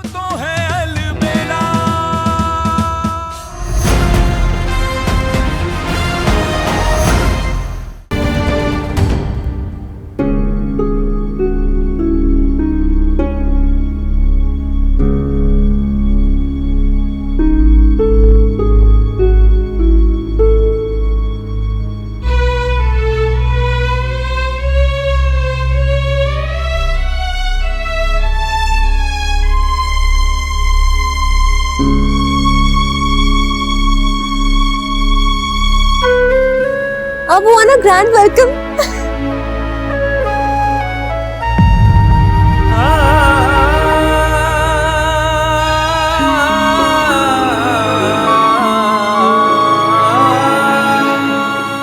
तो है अलबेला। अब हुआ ना ग्रैंड वेलकम।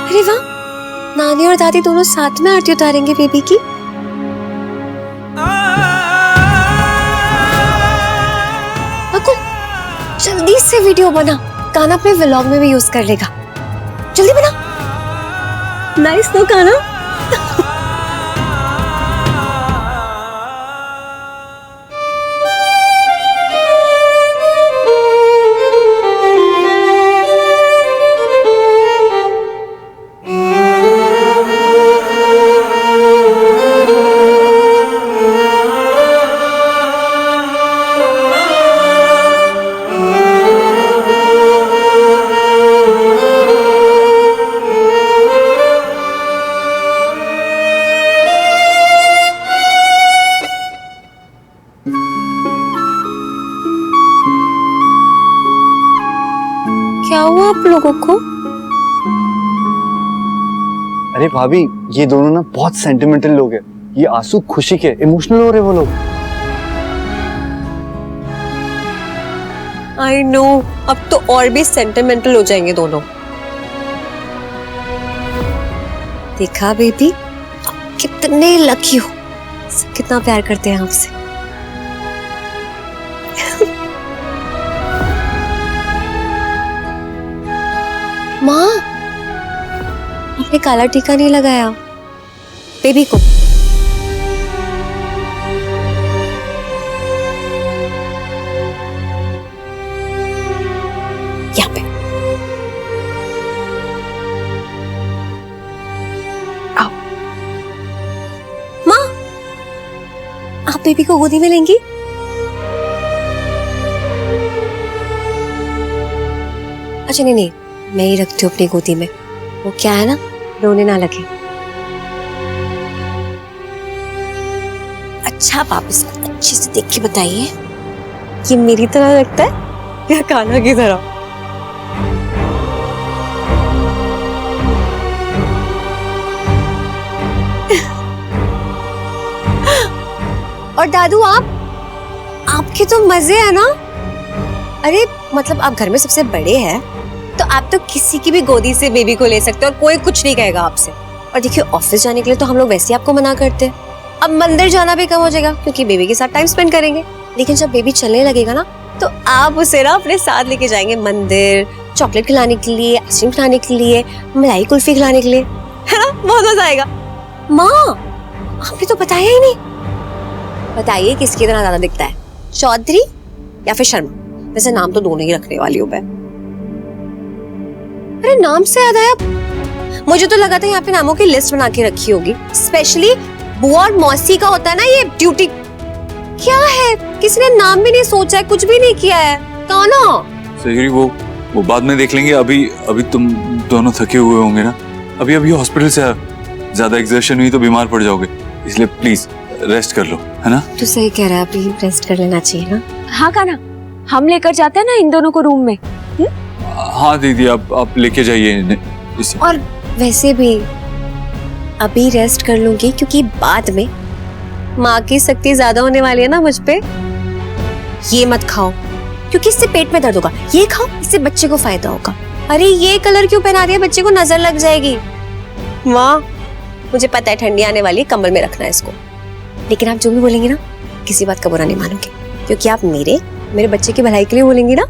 अरे वाह, नानी और दादी दोनों साथ में आरती उतारेंगे बेबी की। अकुल, जल्दी से वीडियो बना, गाना अपने व्लॉग में भी यूज कर लेगा। जल्दी बना। नाइस तो गाना। क्या हुआ आप लोगों को? अरे भाभी, ये दोनों ना बहुत सेंटिमेंटल लोग हैं। ये आंसू खुशी के, इमोशनल हो रहे वो लोग। आई नो, अब तो और भी सेंटिमेंटल हो जाएंगे दोनों। देखा बेबी, कितने लकी हो, सब कितना प्यार करते हैं आपसे। माँ, आपने काला टीका नहीं लगाया बेबी को। यहाँ पे आओ। माँ, आप बेबी को गोदी में लेंगी? अच्छा नहीं, मैं ही रखती हूँ अपनी गोदी में। वो क्या है ना, रोने ना लगे। अच्छा, आप इसको अच्छे से देख के बताइए, ये मेरी तरह लगता है या कान्हा की तरह? और दादू, आपके तो मजे है ना। अरे मतलब आप घर में सबसे बड़े हैं, तो आप तो किसी की भी गोदी से बेबी को ले सकते हो और कोई कुछ नहीं कहेगा आपसे। और देखिए, ऑफिस जाने के लिए तो हम लोग वैसे ही आपको मना करते हैं। अब मंदिर जाना भी कम हो जाएगा क्योंकि बेबी के साथ टाइम स्पेंड करेंगे। लेकिन जब बेबी चलने लगेगा ना, तो आप उसे ना अपने साथ लेके जाएंगे मंदिर, चॉकलेट खिलाने के लिए, आइसक्रीम खिलाने के लिए, मलाई कुल्फी खिलाने के लिए, है ना? बहुत मजा आएगा। माँ, आपने तो बताया ही नहीं। बताइए किसकी तरह ज्यादा दिखता है, चौधरी या फिर शर्मा? वैसे नाम तो दोनों ही रखने वाली हूँ मैं। अरे नाम से याद आया, मुझे तो लगा था यहाँ पे नामों की लिस्ट बना के रखी होगी। स्पेशली बुआ और मौसी का होता है ना ये ड्यूटी। क्या है, किसी ने नाम भी नहीं सोचा है, कुछ भी नहीं किया है। कौन हो? सही, वो बाद में देख लेंगे। अभी तुम दोनों थके हुए होंगे ना। अभी हॉस्पिटल से ज्यादा एक्सर्शन हुई तो बीमार पड़ जाओगे, इसलिए प्लीज रेस्ट कर लो, है ना? तू सही कह रहा है, अभी रेस्ट कर लेना चाहिए ना। हाँ कान्हा, हम लेकर जाते हैं ना इन दोनों को रूम में। हाँ दीदी, आप लेके जाइए इसे। और वैसे भी अभी रेस्ट कर लूंगी क्योंकि बाद में माँ की शक्ति ज्यादा होने वाली है ना मुझ पे। ये मत खाओ क्योंकि इससे पेट में दर्द होगा, ये खाओ इससे बच्चे को फायदा होगा। अरे ये कलर क्यों पहना दिया, बच्चे को नजर लग जाएगी। माँ, मुझे पता है ठंडी आने वाली, कमर में रखना है इसको। लेकिन आप जो भी बोलेंगे ना, किसी बात का बुरा नहीं मानोगे क्योंकि आप मेरे बच्चे की भलाई के लिए बोलेंगी ना।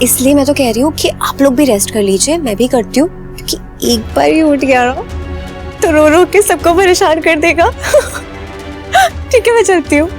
इसलिए मैं तो कह रही हूँ कि आप लोग भी रेस्ट कर लीजिए, मैं भी करती हूँ क्योंकि एक बार ही उठ गया ना तो रो रो के सबको परेशान कर देगा। ठीक है, मैं चलती हूँ।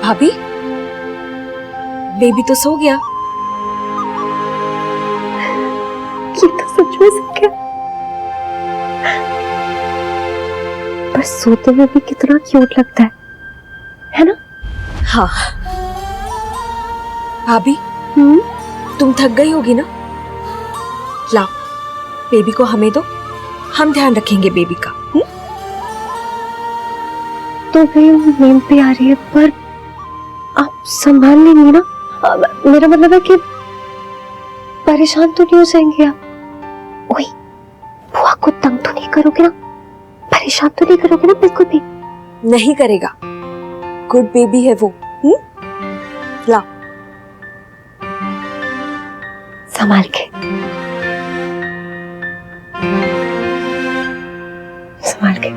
भाभी, बेबी तो सो गया। ये तो सच में सो गया। पर सोते हुए भी कितना क्यूट लगता है ना? हाँ। भाभी, तुम थक गई होगी ना? लाओ, बेबी को हमें दो, हम ध्यान रखेंगे बेबी का। तो भी नींद पे आ रही है, पर आप संभाल लेंगी ना? मेरा मतलब है कि परेशान तो नहीं हो जाएंगे आप? ओए, बुआ को तंग तो नहीं करोगे ना? परेशान तो नहीं करोगे ना बिल्कुल भी? नहीं करेगा, गुड बेबी है वो। लाओ, संभाल के, संभाल के।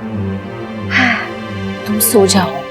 तुम सो जाओ।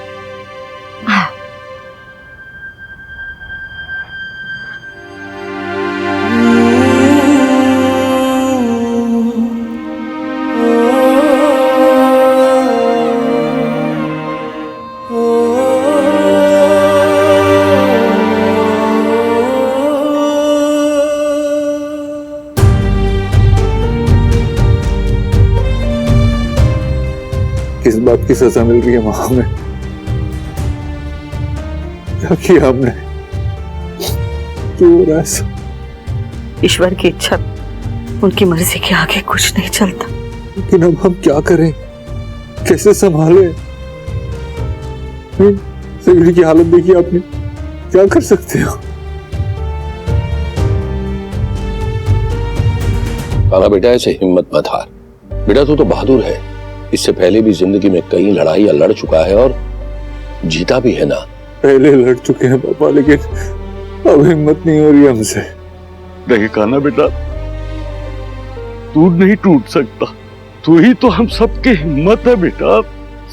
किस बात की सजा मिल रही है माँ हमें? क्या किया हमने? क्यों हो रहा है सब? ईश्वर की इच्छा, उनकी मर्जी के आगे कुछ नहीं चलता। लेकिन अब हम क्या करें? कैसे संभाले? सयूरी की हालत देखी आपने, क्या कर सकते हो? काना बेटा, ऐसे हिम्मत मत हार। बेटा तू तो बहादुर है, इससे पहले भी जिंदगी में कई लड़ाइयां लड़ चुका है और जीता भी है ना। पहले लड़ चुके हैं पापा, लेकिन अब हिम्मत नहीं हो रही हमसे। नहीं काना बेटा, तू नहीं टूट सकता, तू ही तो हम सबके हिम्मत है बेटा।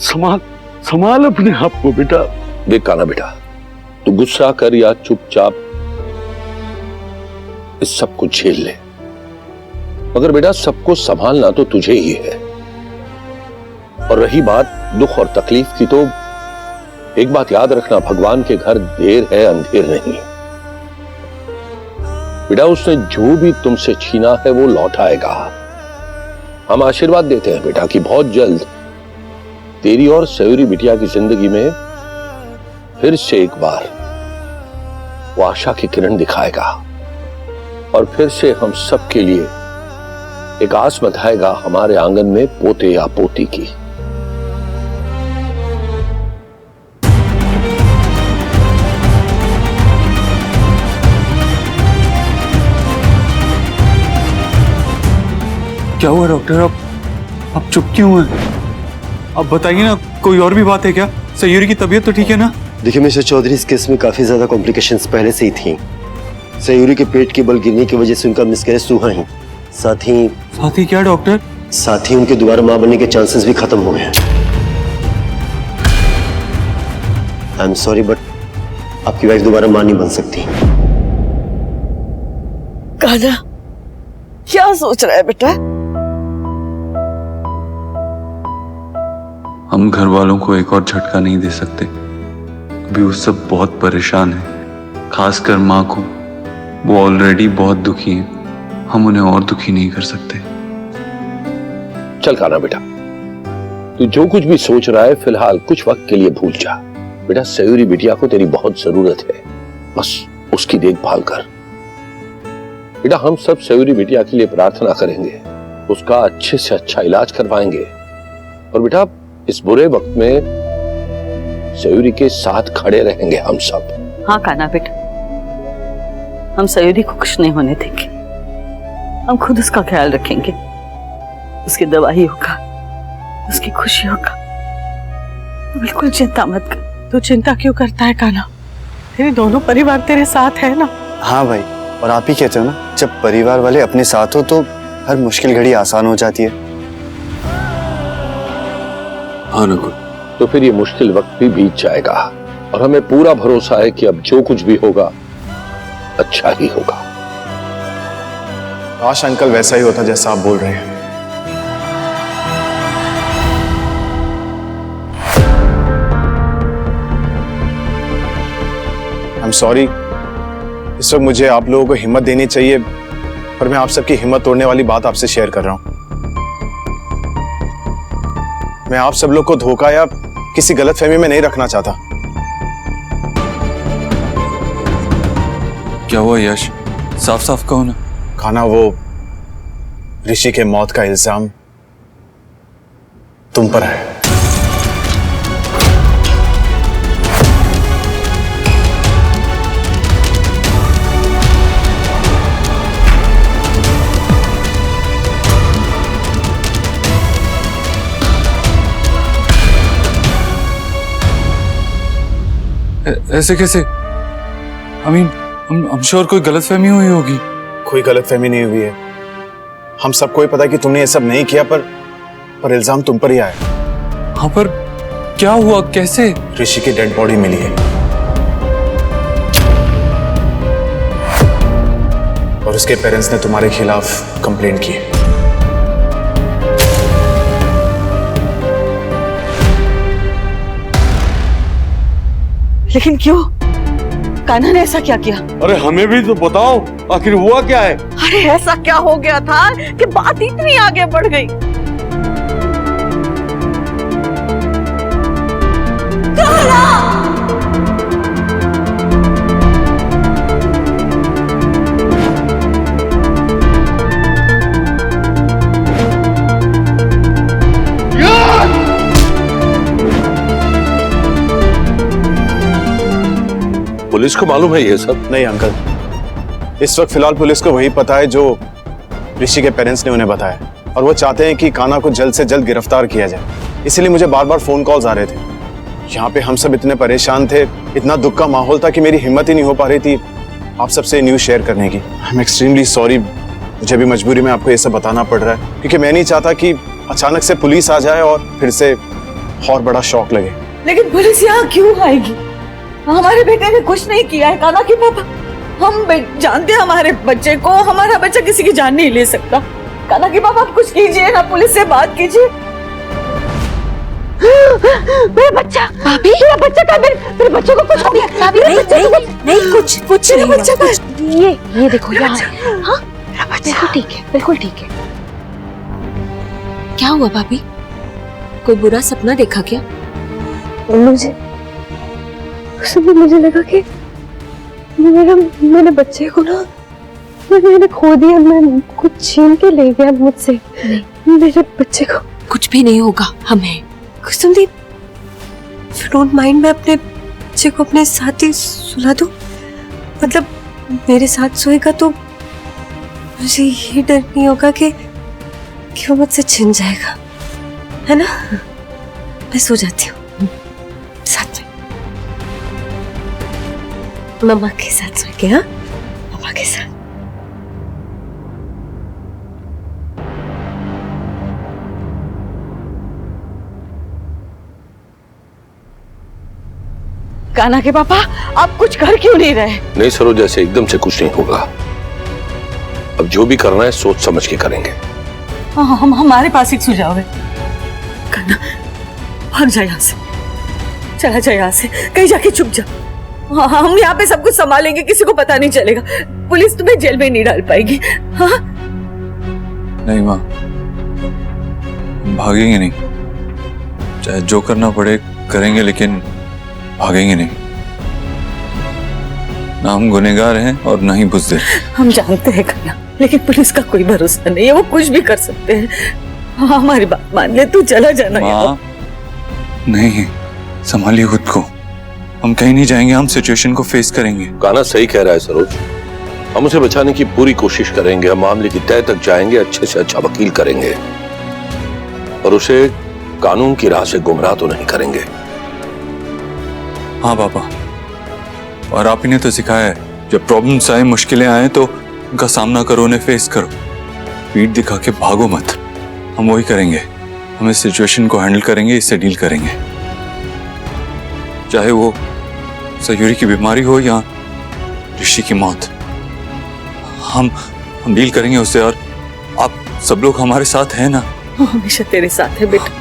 संभाल अपने आप को बेटा। देख काना बेटा, तू गुस्सा कर या चुपचाप इस सब को झेल ले, मगर बेटा सबको संभालना तो तुझे ही है। और रही बात दुख और तकलीफ की, तो एक बात याद रखना, भगवान के घर देर है अंधेर नहीं। बेटा उसने जो भी तुमसे छीना है वो लौट आएगा। हम आशीर्वाद देते हैं बेटा कि बहुत जल्द तेरी और सयूरी बिटिया की जिंदगी में फिर से एक बार वो आशा की किरण दिखाएगा और फिर से हम सब के लिए एक आस बंधाएगा हमारे आंगन में पोते या पोती की। क्या हुआ डॉक्टर? आप चुप क्यों हैं? आप बताइए ना, कोई और भी बात है क्या? सयूरी की तबीयत तो ठीक है ना? देखिए मिस्टर चौधरी, इस केस में काफी ज्यादा कॉम्प्लिकेशंस पहले से ही थी। सयूरी के पेट के बल गिरने की वजह से उनका मिसकैरेज हुआ ही, साथ ही क्या डॉक्टर? साथ ही उनके दोबारा मां बनने के चांसेस भी खत्म हो गए हैं। आई एम सॉरी, बट आपकी वाइफ दोबारा मां नहीं बन सकती। काना, क्या सोच रहा है बेटा? हम घर वालों को एक और झटका नहीं दे सकते। अभी वो सब बहुत परेशान है, खासकर माँ को। वो ऑलरेडी बहुत दुखी है, हम उन्हें और दुखी नहीं कर सकते। चल काना बेटा, तू जो कुछ भी सोच रहा है फिलहाल कुछ वक्त के लिए भूल जा। बेटा सयूरी बिटिया को तेरी बहुत जरूरत है, बस उसकी देखभाल कर। बेटा हम सब सयूरी बिटिया के लिए प्रार्थना करेंगे, उसका अच्छे से अच्छा इलाज करवाएंगे और बेटा इस बुरे वक्त में सयूरी के साथ खड़े रहेंगे हम सब। हाँ काना बेटा, हम सयूरी को कुछ नहीं होने देंगे, हम खुद उसका ख्याल रखेंगे। उसकी दवाई होगा, उसकी खुशी होगा। तो बिल्कुल चिंता मत कर। तू चिंता क्यों करता है कान्हा? तेरे दोनों परिवार तेरे साथ है ना। हाँ भाई, और आप ही कहते हो ना, जब परिवार वाले अपने साथ हो तो हर मुश्किल घड़ी आसान हो जाती है। हाँ नकुल। तो फिर ये मुश्किल वक्त भी बीत जाएगा और हमें पूरा भरोसा है कि अब जो कुछ भी होगा अच्छा ही होगा। काश अंकल वैसा ही होता जैसा आप बोल रहे हैं। आई एम सॉरी, इस वक्त मुझे आप लोगों को हिम्मत देनी चाहिए, पर मैं आप सबकी हिम्मत तोड़ने वाली बात आपसे शेयर कर रहा हूं। मैं आप सब लोग को धोखा या किसी गलतफहमी में नहीं रखना चाहता। क्या हुआ यश? साफ साफ कहो ना। कान्हा, वो ऋषि के मौत का इल्जाम तुम पर है। ऐसे कैसे? आई मीन, I'm sure कोई गलतफहमी हुई होगी। कोई गलतफहमी नहीं हुई है। हम सबको ही पता है कि तुमने ये सब नहीं किया, पर इल्जाम तुम पर ही आया। हाँ, पर क्या हुआ? कैसे? ऋषि की डेड बॉडी मिली है और उसके पेरेंट्स ने तुम्हारे खिलाफ कंप्लेंट की है। लेकिन क्यों? कान्हा ने ऐसा क्या किया? अरे हमें भी तो बताओ, आखिर हुआ क्या है? अरे ऐसा क्या हो गया था कि बात इतनी आगे बढ़ गई? पुलिस को मालूम है ये सब? नहीं अंकल, इस वक्त फिलहाल पुलिस को वही पता है जो ऋषि के पेरेंट्स ने उन्हें बताया, और वो चाहते हैं कि कान्हा को जल्द से जल्द गिरफ्तार किया जाए। इसीलिए मुझे बार बार फोन कॉल्स आ रहे थे। यहाँ पे हम सब इतने परेशान थे, इतना दुख का माहौल था कि मेरी हिम्मत ही नहीं हो पा रही थी आप सबसे न्यूज़ शेयर करने की। आई एम एक्सट्रीमली सॉरी, मुझे भी मजबूरी में आपको ये सब बताना पड़ रहा है, क्योंकि मैं नहीं चाहता कि अचानक से पुलिस आ जाए और फिर से और बड़ा शॉक लगे। लेकिन पुलिस यहाँ क्यों आएगी? हमारे बेटे ने कुछ नहीं किया है कान्हा के पापा। हम जानते हैं हमारे बच्चे को, हमारा बच्चा किसी की जान नहीं ले सकता। कान्हा के पापा आप कुछ कीजिए ना, पुलिस से बात कीजिए। मेरा बच्चा, भाभी, मेरा बच्चा का, मेरे बच्चे को कुछ हो गया। भाभी, नहीं, कुछ नहीं बच्चा का, ये देखो यहाँ। हाँ, बिल्कुल ठीक है, बिल्कुल ठीक है। क्या हुआ भाभी? कोई बुरा सपना देखा क्या? मुझे लगा कि मेरे बच्चे को ना मैंने खो दिया, मैं कुछ छीन के ले गया मुझसे। मेरे बच्चे को कुछ भी नहीं होगा हमें। कुसुमदीप, डोंट माइंड, मैं अपने बच्चे को अपने साथ ही सुला दूं? मतलब मेरे साथ सोएगा तो मुझे ये डर नहीं होगा कि वो मुझसे छिन जाएगा, है ना? मैं सो जाती हूँ साथ में, मम्मा के साथ सो के। हाँ, मम्मा के साथ। कान्हा के पापा, आप कुछ कर क्यों नहीं रहे? नहीं सरोज, ऐसे एकदम से कुछ नहीं होगा। अब जो भी करना है सोच समझ के करेंगे। हम हमारे पास एक सुझाव है। कान्हा, भाग जा यहाँ से, चला जा यहाँ से, कहीं जाके छुप जा। हम यहाँ पे सब कुछ संभालेंगे, किसी को पता नहीं चलेगा। पुलिस तुम्हें जेल में नहीं डाल पाएगी। हाँ? नहीं माँ, भागेंगे नहीं, चाहे जो करना पड़े करेंगे, लेकिन भागेंगे नहीं। ना हम गुनहगार हैं और ना ही बुज़दिल। हम जानते हैं कान्हा, लेकिन पुलिस का कोई भरोसा नहीं है, वो कुछ भी कर सकते हैं। हमारी बात मान ले, तू चला जाना। माँ, नहीं, संभालिए खुद को। हम कहीं नहीं जाएंगे, हम सिचुएशन को फेस करेंगे। कान्हा सही कह रहा है सरोज, हम उसे बचाने की पूरी कोशिश करेंगे। हम मामले की तह तक जाएंगे, अच्छे से अच्छा वकील करेंगे। और उसे कानून की राह से गुमराह तो नहीं करेंगे। हाँ पापा, और आप ही ने तो सिखाया है, जब प्रॉब्लम्स आए, मुश्किलें आए तो उनका सामना करो, उन्हें फेस करो, पीठ दिखा के भागो मत। हम वही करेंगे, हम इस सिचुएशन को हैंडल करेंगे, इससे डील करेंगे, चाहे वो सयूरी की बीमारी हो या ऋषि की मौत। हम डील करेंगे उससे, और आप सब लोग हमारे साथ हैं ना? वो हमेशा तेरे साथ है बेटा।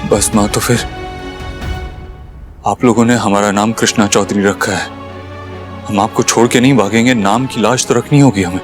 बस माँ, तो फिर आप लोगों ने हमारा नाम कृष्णा चौधरी रखा है, हम आपको छोड़ के नहीं भागेंगे। नाम की लाज तो रखनी होगी हमें।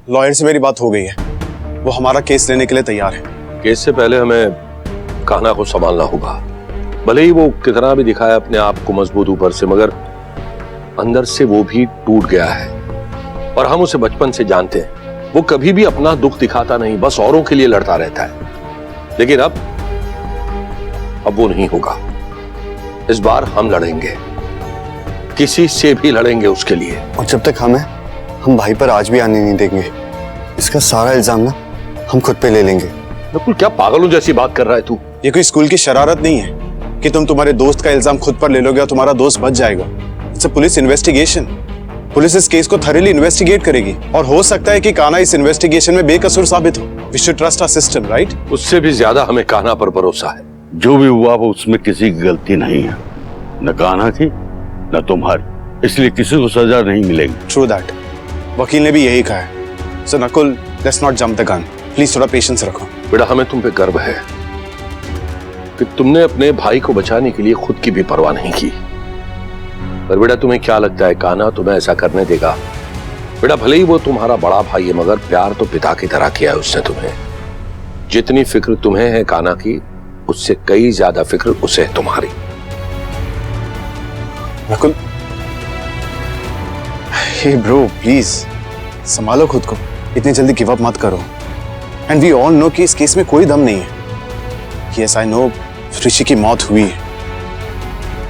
लॉयर से मेरी बात हो गई है, वो हमारा केस लेने के लिए तैयार है। केस से पहले हमें कान्हा को संभालना होगा। भले ही वो कितना भी दिखाया अपने आप को मजबूत ऊपर से, मगर अंदर से वो भी टूट गया है। और हम उसे बचपन से जानते हैं, वो कभी भी अपना दुख दिखाता नहीं, बस औरों के लिए लड़ता रहता है। लेकिन अब वो नहीं होगा। इस बार हम लड़ेंगे, किसी से भी लड़ेंगे उसके लिए। और जब तक हम भाई पर आज भी आने नहीं देंगे। इसका सारा इल्जाम ना हम खुद पे ले लेंगे। बिल्कुल, क्या पागलों जैसी बात कर रहा है तू? ये कोई स्कूल की शरारत नहीं है कि तुम तुम्हारे दोस्त का इल्जाम खुद पर ले लोगे और तुम्हारा दोस्त बच जाएगा। It's a police investigation. Police इस केस को थॉरली इन्वेस्टिगेट करेगी और हो सकता है कि कान्हा इस इन्वेस्टिगेशन में बेकसूर साबित हो। We should trust our system, right? उससे भी ज्यादा हमें कान्हा पर भरोसा है। जो भी हुआ वो उसमें किसी की गलती नहीं है, न कान्हा की न तुम्हारी, इसलिए किसी को सजा नहीं मिलेगी। True that. वकील ने भी यही कहा है। So Nakul, let's not jump the gun. Please थोड़ा पेशेंस रखो। बेटा, हमें तुम पे गर्व है कि तुमने अपने भाई को बचाने के लिए खुद की भी परवाह नहीं की। पर बेटा, तुम्हें क्या लगता है कान्हा तुम्हें ऐसा करने देगा? बेटा, भले ही वो तुम्हारा बड़ा भाई है, मगर प्यार तो पिता की तरह किया है उसने तुम्हें। जितनी फिक्र तुम्हें है कान्हा की, उससे कई ज्यादा फिक्र उसे है तुम्हारी। नकुल, हे ब्रो, प्लीज संभालो खुद को, इतनी जल्दी गिव अप मत करो। एंड वी ऑल नो कि इस केस में कोई दम नहीं है। यस, आई नो ऋषि की मौत हुई है,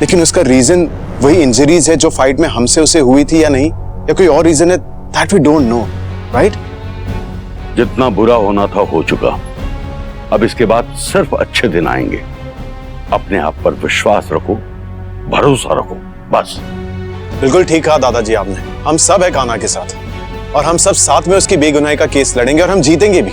लेकिन उसका रीजन वही इंजरीज है जो फाइट में हमसे उसे हुई थी या नहीं, या कोई और रीजन है, that we don't know, right? जितना बुरा होना था हो चुका। अब इसके बाद सिर्फ अच्छे दिन आएंगे। अपने आप पर विश्वास रखो, भरोसा रखो, बस। बिल्कुल ठीक कहा दादाजी आपने। हम सब है कान्हा के साथ, और हम सब साथ में उसकी बेगुनाही का केस लड़ेंगे, और हम जीतेंगे भी।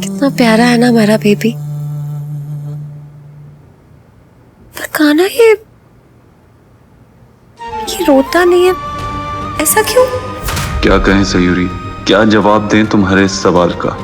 कितना प्यारा है ना हमारा बेबी। पर कान्हा ये रोता नहीं है, ऐसा क्यों? क्या कहें सयूरी, क्या जवाब दें तुम्हारे इस सवाल का?